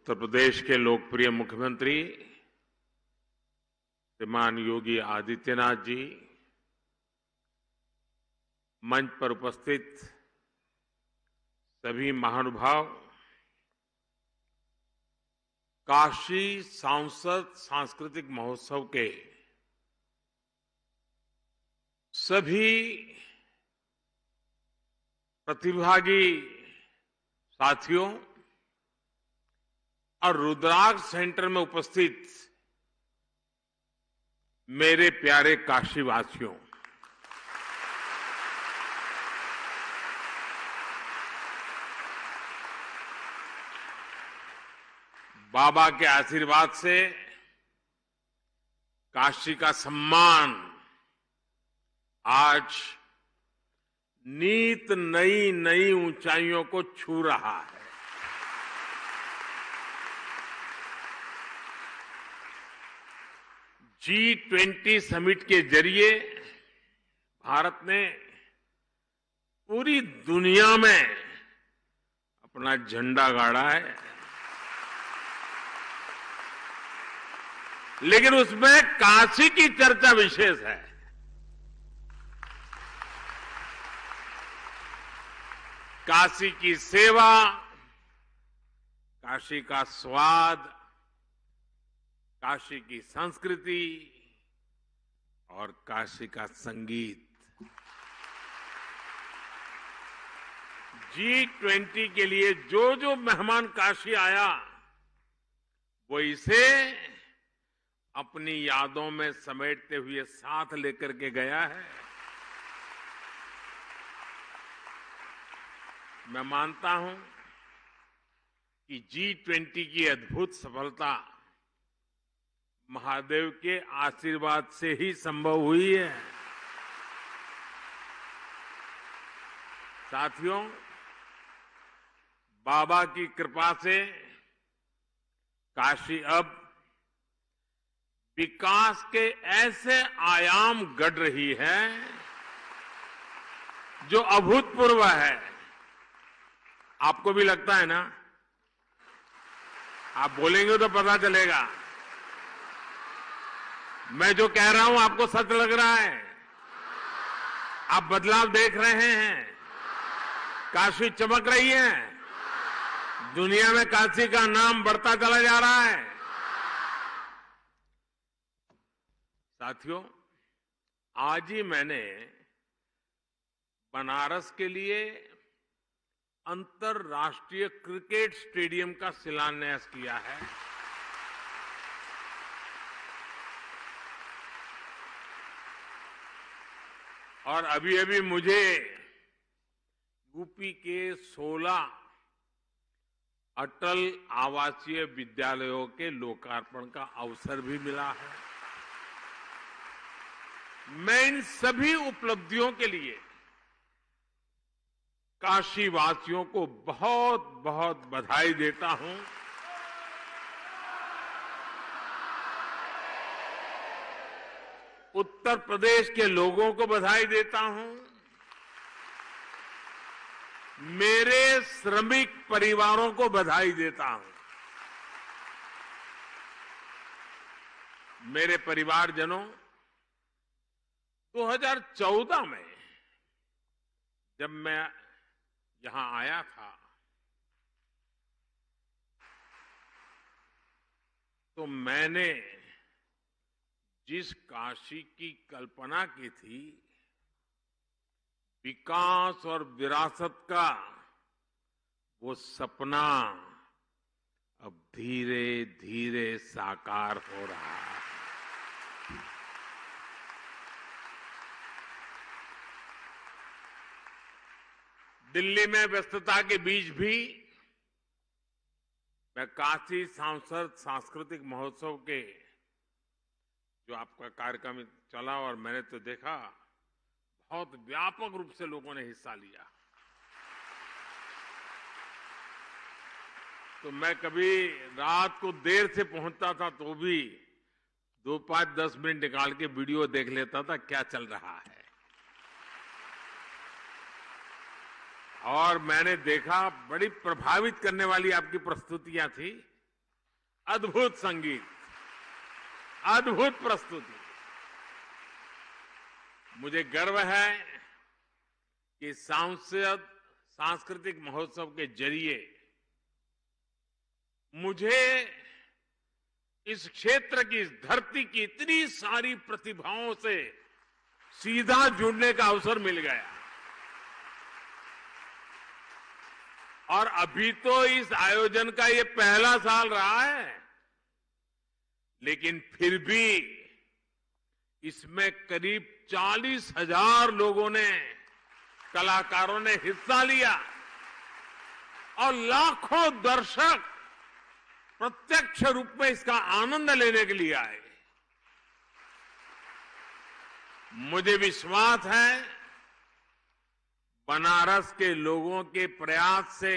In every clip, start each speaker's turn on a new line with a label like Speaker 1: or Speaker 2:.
Speaker 1: उत्तर प्रदेश के लोकप्रिय मुख्यमंत्री श्रीमान योगी आदित्यनाथ जी, मंच पर उपस्थित सभी महानुभाव, काशी सांसद सांस्कृतिक महोत्सव के सभी प्रतिभागी साथियों और रुद्राक्ष सेंटर में उपस्थित मेरे प्यारे काशीवासियों, बाबा के आशीर्वाद से काशी का सम्मान आज नीत नई नई ऊंचाइयों को छू रहा है। G20 समिट के जरिए भारत ने पूरी दुनिया में अपना झंडा गाड़ा है, लेकिन उसमें काशी की चर्चा विशेष है। काशी की सेवा, काशी का स्वाद, काशी की संस्कृति और काशी का संगीत। G20 के लिए जो जो मेहमान काशी आया, वो इसे अपनी यादों में समेटते हुए साथ लेकर के गया है। मैं मानता हूं कि G20 की अद्भुत सफलता महादेव के आशीर्वाद से ही संभव हुई है। साथियों, बाबा की कृपा से काशी अब विकास के ऐसे आयाम गढ़ रही है जो अभूतपूर्व है। आपको भी लगता है ना? आप बोलेंगे तो पता चलेगा। मैं जो कह रहा हूं आपको सच लग रहा है? आप बदलाव देख रहे हैं? काशी चमक रही है? दुनिया में काशी का नाम बढ़ता चला जा रहा है। साथियों, आज ही मैंने बनारस के लिए अंतर्राष्ट्रीय क्रिकेट स्टेडियम का शिलान्यास किया है। और अभी अभी मुझे यूपी के 16 अटल आवासीय विद्यालयों के लोकार्पण का अवसर भी मिला है। मैं इन सभी उपलब्धियों के लिए काशीवासियों को बहुत बहुत बधाई देता हूं। उत्तर प्रदेश के लोगों को बधाई देता हूं। मेरे श्रमिक परिवारों को बधाई देता हूं। मेरे परिवारजनों, 2014 में जब मैं यहां आया था तो मैंने जिस काशी की कल्पना की थी, विकास और विरासत का, वो सपना अब धीरे धीरे साकार हो रहा है। दिल्ली में व्यस्तता के बीच भी मैं काशी सांसद सांस्कृतिक महोत्सव के जो आपका कार्यक्रम चला और मैंने तो देखा, बहुत व्यापक रूप से लोगों ने हिस्सा लिया। तो मैं कभी रात को देर से पहुंचता था तो भी 2-5-10 मिनट निकाल के वीडियो देख लेता था क्या चल रहा है। और मैंने देखा बड़ी प्रभावित करने वाली आपकी प्रस्तुतियां थी। अद्भुत संगीत, अद्भुत प्रस्तुति। मुझे गर्व है कि सांस्कृतिक महोत्सव के जरिए मुझे इस क्षेत्र की, इस धरती की इतनी सारी प्रतिभाओं से सीधा जुड़ने का अवसर मिल गया। और अभी तो इस आयोजन का ये पहला साल रहा है, लेकिन फिर भी इसमें करीब 40,000 लोगों ने, कलाकारों ने हिस्सा लिया और लाखों दर्शक प्रत्यक्ष रूप में इसका आनंद लेने के लिए आए। मुझे विश्वास है बनारस के लोगों के प्रयास से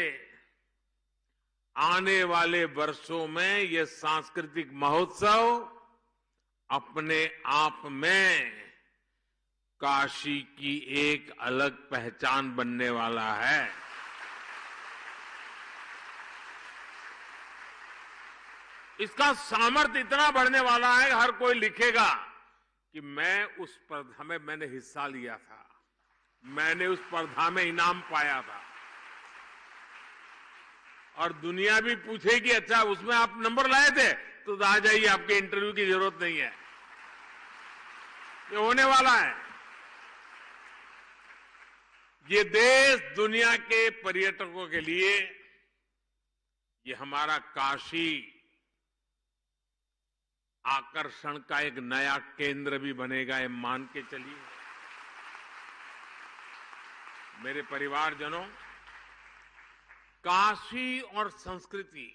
Speaker 1: आने वाले वर्षों में यह सांस्कृतिक महोत्सव अपने आप में काशी की एक अलग पहचान बनने वाला है। इसका सामर्थ्य इतना बढ़ने वाला है, हर कोई लिखेगा कि मैंने हिस्सा लिया था, मैंने उस स्पर्धा में इनाम पाया था। और दुनिया भी पूछेगी, अच्छा उसमें आप नंबर लाए थे, तो आ जाइए, आपके इंटरव्यू की जरूरत नहीं है, ये होने वाला है। ये देश दुनिया के पर्यटकों के लिए, ये हमारा काशी आकर्षण का एक नया केंद्र भी बनेगा, ये मान के चलिए। मेरे परिवारजनों, काशी और संस्कृति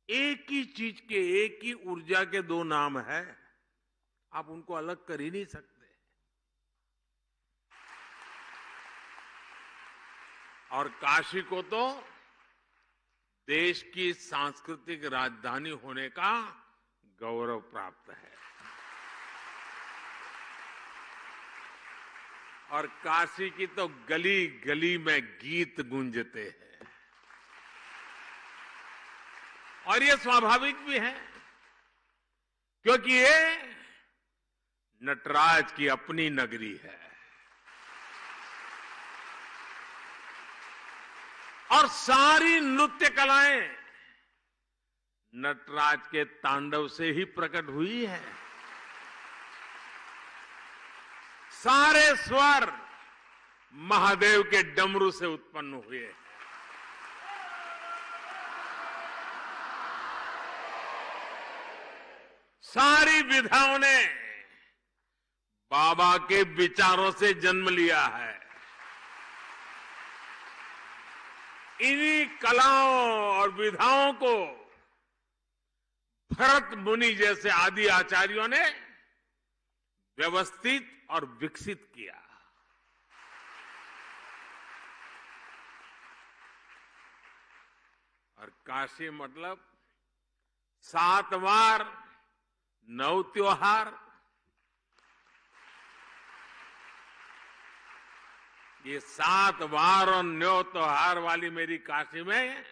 Speaker 1: एक ही चीज के, एक ही ऊर्जा के दो नाम है, आप उनको अलग कर ही नहीं सकते। और काशी को तो देश की सांस्कृतिक राजधानी होने का गौरव प्राप्त है। और काशी की तो गली गली में गीत गूंजते हैं, और ये स्वाभाविक भी है, क्योंकि ये नटराज की अपनी नगरी है। और सारी नृत्य कलाएं नटराज के तांडव से ही प्रकट हुई है। सारे स्वर महादेव के डमरू से उत्पन्न हुए हैं। सारी विधाओं ने बाबा के विचारों से जन्म लिया है। इन्हीं कलाओं और विधाओं को भरत मुनि जैसे आदि आचार्यों ने व्यवस्थित और विकसित किया। और काशी मतलब 7 वार 9 त्योहार, ये 7 वार और 9 त्योहार वाली मेरी काशी में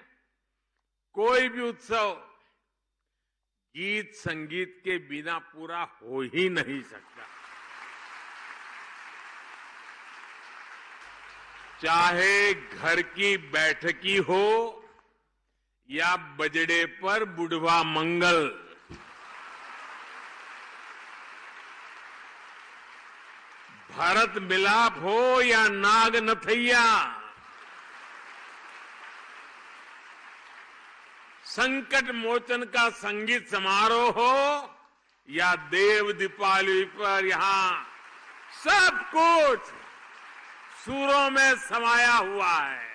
Speaker 1: कोई भी उत्सव गीत संगीत के बिना पूरा हो ही नहीं सकता। चाहे घर की बैठकी हो या बजड़े पर बुढ़वा मंगल, भरत मिलाप हो या नाग नथैया, संकट मोचन का संगीत समारोह हो या देव दीपावली पर यहां सब कुछ सुरों में समाया हुआ है।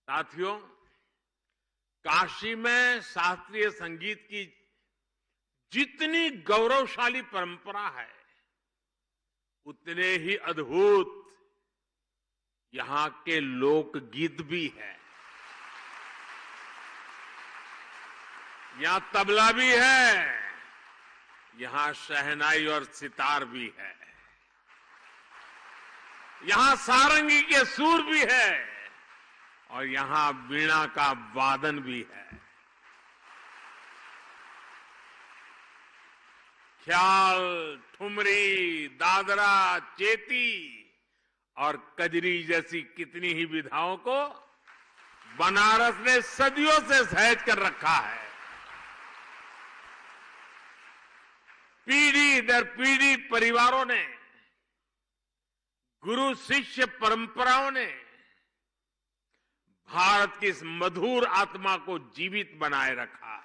Speaker 1: साथियों, काशी में शास्त्रीय संगीत की जितनी गौरवशाली परंपरा है, उतने ही अद्भुत यहां के लोकगीत भी है। यहां तबला भी है, यहां शहनाई और सितार भी है, यहां सारंगी के सुर भी है, और यहां वीणा का वादन भी है। ख्याल, ठुमरी, दादरा, चेती और कजरी जैसी कितनी ही विधाओं को बनारस ने सदियों से सहेज कर रखा है। पीढ़ी दर पीढ़ी परिवारों ने, गुरु शिष्य परंपराओं ने भारत की इस मधुर आत्मा को जीवित बनाए रखा।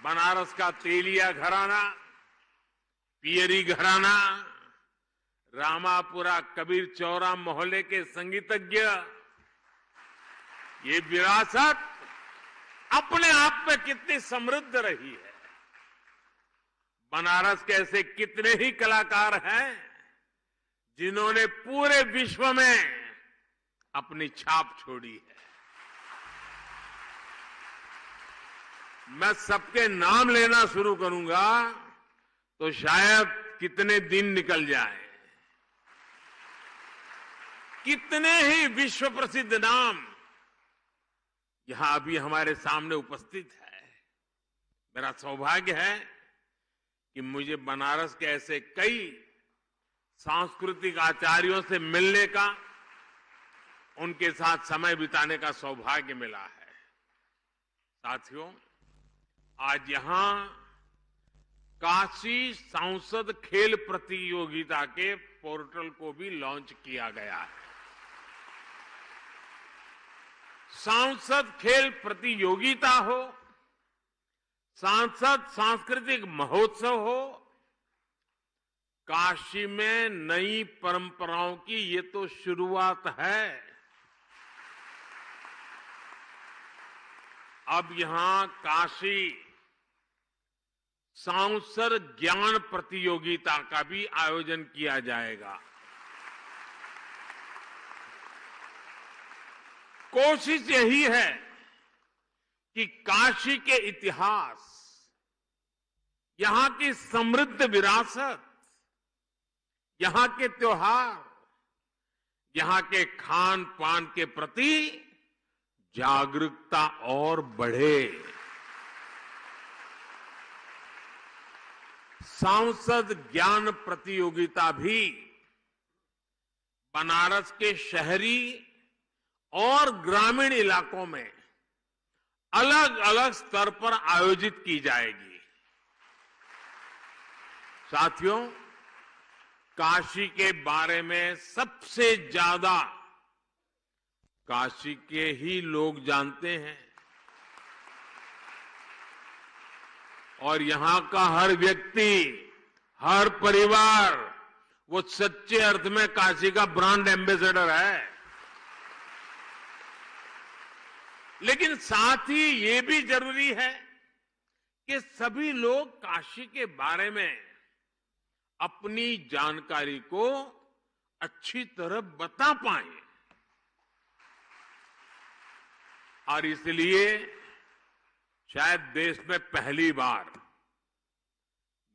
Speaker 1: बनारस का तेलिया घराना, पियरी घराना, रामापुरा कबीर चौरा मोहल्ले के संगीतज्ञ, ये विरासत अपने आप में कितनी समृद्ध रही है। बनारस के ऐसे कितने ही कलाकार हैं जिन्होंने पूरे विश्व में अपनी छाप छोड़ी है। मैं सबके नाम लेना शुरू करूंगा तो शायद कितने दिन निकल जाएं। कितने ही विश्व प्रसिद्ध नाम यहां अभी हमारे सामने उपस्थित है। मेरा सौभाग्य है कि मुझे बनारस के ऐसे कई सांस्कृतिक आचार्यों से मिलने का, उनके साथ समय बिताने का सौभाग्य मिला है। साथियों, आज यहां काशी सांसद खेल प्रतियोगिता के पोर्टल को भी लॉन्च किया गया है। सांसद खेल प्रतियोगिता हो, सांसद सांस्कृतिक महोत्सव हो, काशी में नई परंपराओं की ये तो शुरुआत है। अब यहां काशी सांसद ज्ञान प्रतियोगिता का भी आयोजन किया जाएगा। कोशिश यही है कि काशी के इतिहास, यहां की समृद्ध विरासत, यहां के त्योहार, यहां के खान पान के प्रति जागरूकता और बढ़े। सांसद ज्ञान प्रतियोगिता भी बनारस के शहरी और ग्रामीण इलाकों में अलग अलग स्तर पर आयोजित की जाएगी। साथियों, काशी के बारे में सबसे ज्यादा काशी के ही लोग जानते हैं और यहां का हर व्यक्ति, हर परिवार वो सच्चे अर्थ में काशी का ब्रांड एम्बेसडर है। लेकिन साथ ही ये भी जरूरी है कि सभी लोग काशी के बारे में अपनी जानकारी को अच्छी तरह बता पाएं। और इसलिए शायद देश में पहली बार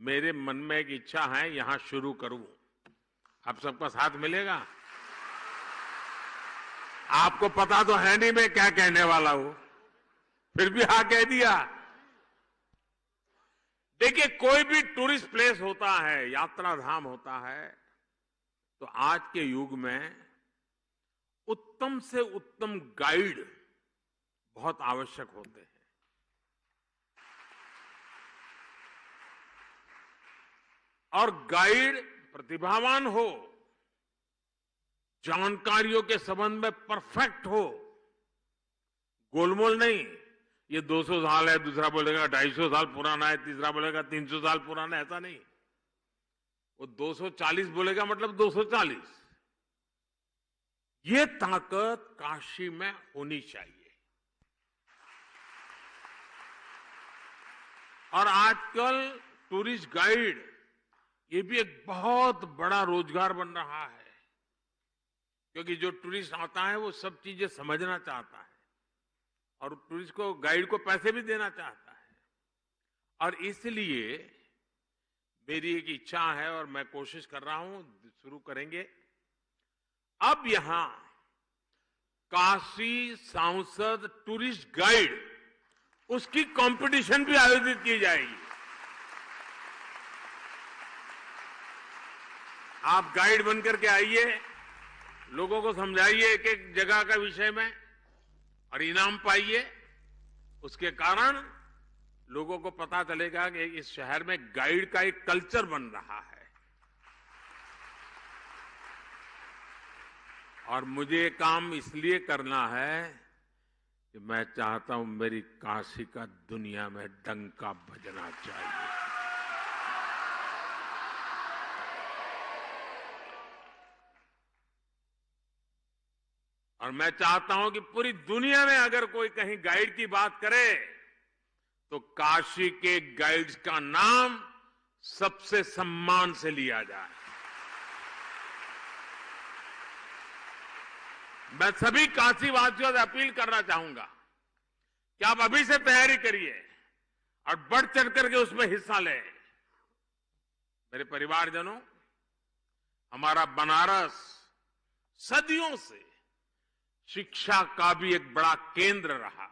Speaker 1: मेरे मन में एक इच्छा है, यहां शुरू करूं। आप सबका साथ मिलेगा? आपको पता तो है नहीं मैं क्या कहने वाला हूं, फिर भी हाँ कह दिया। देखिए, कोई भी टूरिस्ट प्लेस होता है, यात्रा धाम होता है, तो आज के युग में उत्तम से उत्तम गाइड बहुत आवश्यक होते हैं। और गाइड प्रतिभावान हो, जानकारियों के संबंध में परफेक्ट हो, गोलमोल नहीं, ये 200 साल है, दूसरा बोलेगा 250 साल पुराना है, तीसरा बोलेगा 300 साल पुराना है, ऐसा नहीं। वो 240 बोलेगा मतलब 240। ये ताकत काशी में होनी चाहिए। और आजकल टूरिस्ट गाइड ये भी एक बहुत बड़ा रोजगार बन रहा है, क्योंकि जो टूरिस्ट आता है वो सब चीजें समझना चाहता है और टूरिस्ट को, गाइड को पैसे भी देना चाहता है। और इसलिए मेरी एक इच्छा है और मैं कोशिश कर रहा हूं, शुरू करेंगे। अब यहां काशी सांसद टूरिस्ट गाइड उसकी कंपटीशन भी आयोजित की जाएगी। आप गाइड बनकर के आइए, लोगों को समझाइए एक एक जगह का विषय में और इनाम पाइए। उसके कारण लोगों को पता चलेगा कि इस शहर में गाइड का एक कल्चर बन रहा है। और मुझे काम इसलिए करना है कि मैं चाहता हूं मेरी काशी का दुनिया में डंका बजना चाहिए। और मैं चाहता हूं कि पूरी दुनिया में अगर कोई कहीं गाइड की बात करे तो काशी के गाइड्स का नाम सबसे सम्मान से लिया जाए। मैं सभी काशीवासियों से अपील करना चाहूंगा कि आप अभी से तैयारी करिए और बढ़ चढ़ करके उसमें हिस्सा लें। मेरे परिवारजनों, हमारा बनारस सदियों से शिक्षा का भी एक बड़ा केंद्र रहा है।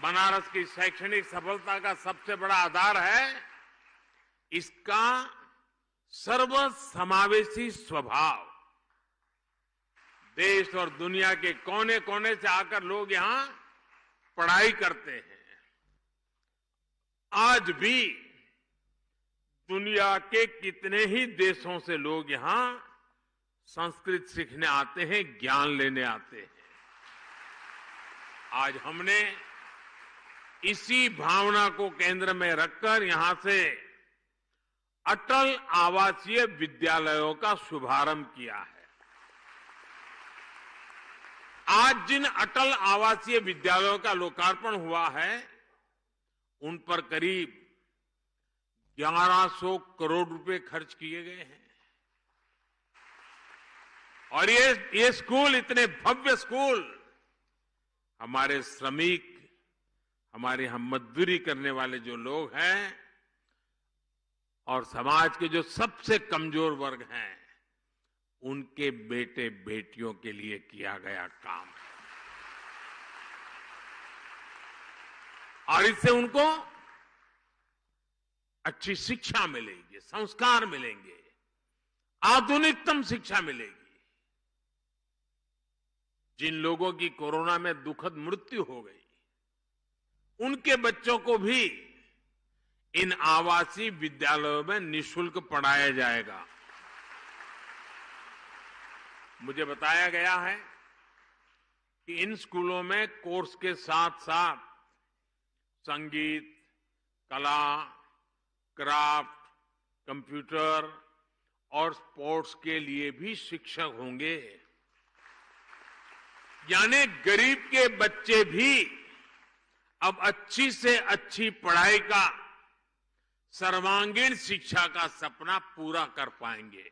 Speaker 1: बनारस की शैक्षणिक सफलता का सबसे बड़ा आधार है इसका सर्वसमावेशी स्वभाव। देश और दुनिया के कोने कोने से आकर लोग यहां पढ़ाई करते हैं। आज भी दुनिया के कितने ही देशों से लोग यहां संस्कृत सीखने आते हैं, ज्ञान लेने आते हैं। आज हमने इसी भावना को केंद्र में रखकर यहां से अटल आवासीय विद्यालयों का शुभारंभ किया है। आज जिन अटल आवासीय विद्यालयों का लोकार्पण हुआ है उन पर करीब 1100 करोड़ रुपए खर्च किए गए हैं। और ये स्कूल, इतने भव्य स्कूल, हमारे श्रमिक, हमारे हम मजदूरी करने वाले जो लोग हैं और समाज के जो सबसे कमजोर वर्ग हैं उनके बेटे बेटियों के लिए किया गया काम है। और इससे उनको अच्छी शिक्षा मिलेगी, संस्कार मिलेंगे, आधुनिकतम शिक्षा मिलेगी। जिन लोगों की कोरोना में दुखद मृत्यु हो गई उनके बच्चों को भी इन आवासीय विद्यालयों में निःशुल्क पढ़ाया जाएगा। मुझे बताया गया है कि इन स्कूलों में कोर्स के साथ साथ संगीत, कला, क्राफ्ट, कंप्यूटर और स्पोर्ट्स के लिए भी शिक्षक होंगे। यानी गरीब के बच्चे भी अब अच्छी से अच्छी पढ़ाई का, सर्वांगीण शिक्षा का सपना पूरा कर पाएंगे।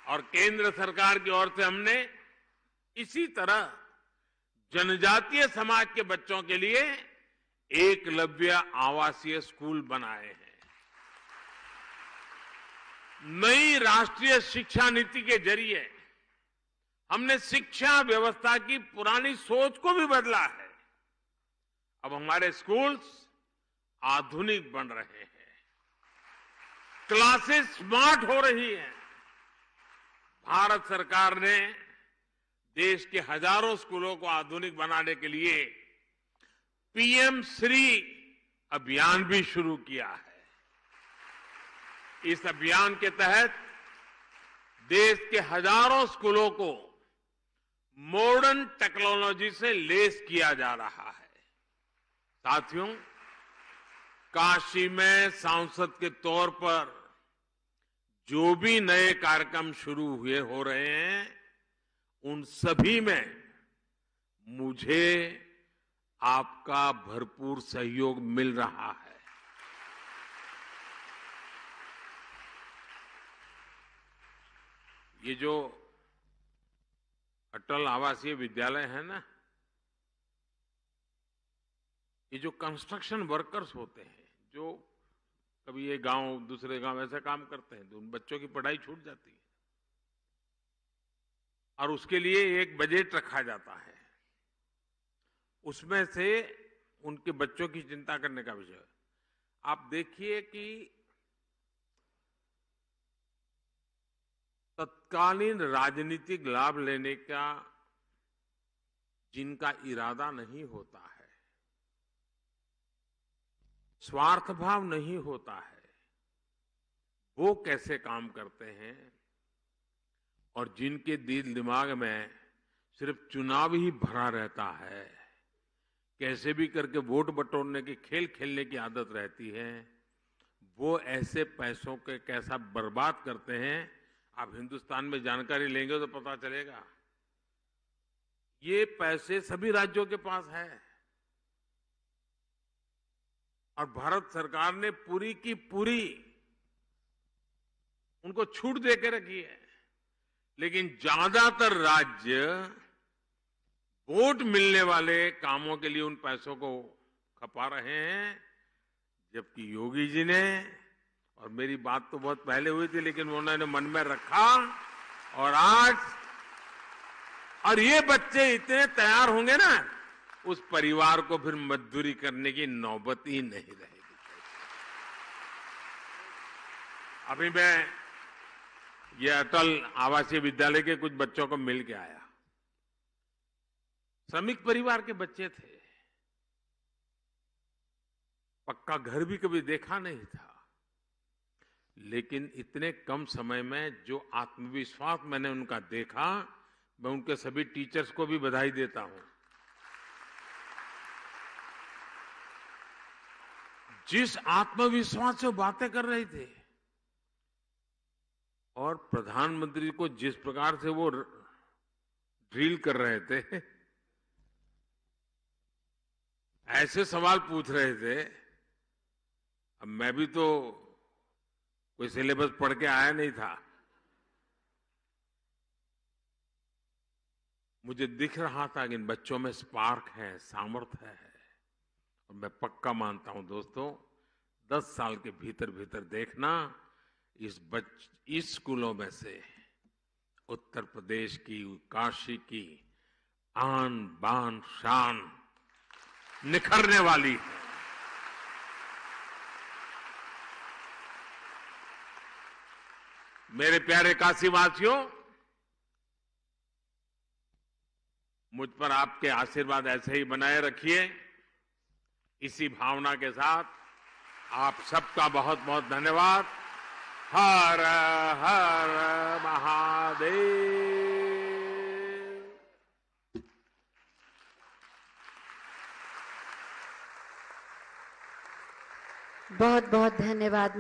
Speaker 1: और केंद्र सरकार की ओर से हमने इसी तरह जनजातीय समाज के बच्चों के लिए एकलव्य आवासीय स्कूल बनाए हैं। नई राष्ट्रीय शिक्षा नीति के जरिए हमने शिक्षा व्यवस्था की पुरानी सोच को भी बदला है। अब हमारे स्कूल्स आधुनिक बन रहे हैं, क्लासेस स्मार्ट हो रही हैं। भारत सरकार ने देश के हजारों स्कूलों को आधुनिक बनाने के लिए पीएम श्री अभियान भी शुरू किया है। इस अभियान के तहत देश के हजारों स्कूलों को मॉडर्न टेक्नोलॉजी से लैस किया जा रहा है। साथियों, काशी में सांसद के तौर पर जो भी नए कार्यक्रम शुरू हुए हो रहे हैं उन सभी में मुझे आपका भरपूर सहयोग मिल रहा है। ये जो अटल आवासीय विद्यालय है ना, ये जो कंस्ट्रक्शन वर्कर्स होते हैं, जो कभी ये गांव दूसरे गांव ऐसा काम करते हैं तो उन बच्चों की पढ़ाई छूट जाती है। और उसके लिए एक बजट रखा जाता है, उसमें से उनके बच्चों की चिंता करने का विषय। आप देखिए कि तत्कालीन राजनीतिक लाभ लेने का जिनका इरादा नहीं होता है, स्वार्थ भाव नहीं होता है, वो कैसे काम करते हैं। और जिनके दिल दिमाग में सिर्फ चुनाव ही भरा रहता है, कैसे भी करके वोट बटोरने की खेल खेलने की आदत रहती है, वो ऐसे पैसों के कैसा बर्बाद करते हैं। आप हिंदुस्तान में जानकारी लेंगे तो पता चलेगा। ये पैसे सभी राज्यों के पास है और भारत सरकार ने पूरी की पूरी उनको छूट दे के रखी है। लेकिन ज्यादातर राज्य वोट मिलने वाले कामों के लिए उन पैसों को खपा रहे हैं, जबकि योगी जी ने, और मेरी बात तो बहुत पहले हुई थी लेकिन उन्होंने मन में रखा, और आज और ये बच्चे इतने तैयार होंगे ना, उस परिवार को फिर मजदूरी करने की नौबत ही नहीं रहेगी। अभी मैं ये अटल आवासीय विद्यालय के कुछ बच्चों को मिल के आया। श्रमिक परिवार के बच्चे थे, पक्का घर भी कभी देखा नहीं था, लेकिन इतने कम समय में जो आत्मविश्वास मैंने उनका देखा, मैं उनके सभी टीचर्स को भी बधाई देता हूं। जिस आत्मविश्वास से बातें कर रहे थे और प्रधानमंत्री को जिस प्रकार से वो ड्रिल कर रहे थे, ऐसे सवाल पूछ रहे थे। अब मैं भी तो कोई सिलेबस पढ़ के आया नहीं था, मुझे दिख रहा था कि इन बच्चों में स्पार्क है, सामर्थ्य है। और मैं पक्का मानता हूं दोस्तों, 10 साल के भीतर भीतर देखना, इस स्कूलों में से उत्तर प्रदेश की, काशी की आन बान शान निखरने वाली है। मेरे प्यारे काशीवासियों, मुझ पर आपके आशीर्वाद ऐसे ही बनाए रखिए। इसी भावना के साथ आप सबका बहुत बहुत धन्यवाद। हर हर महादेव।
Speaker 2: बहुत बहुत धन्यवाद।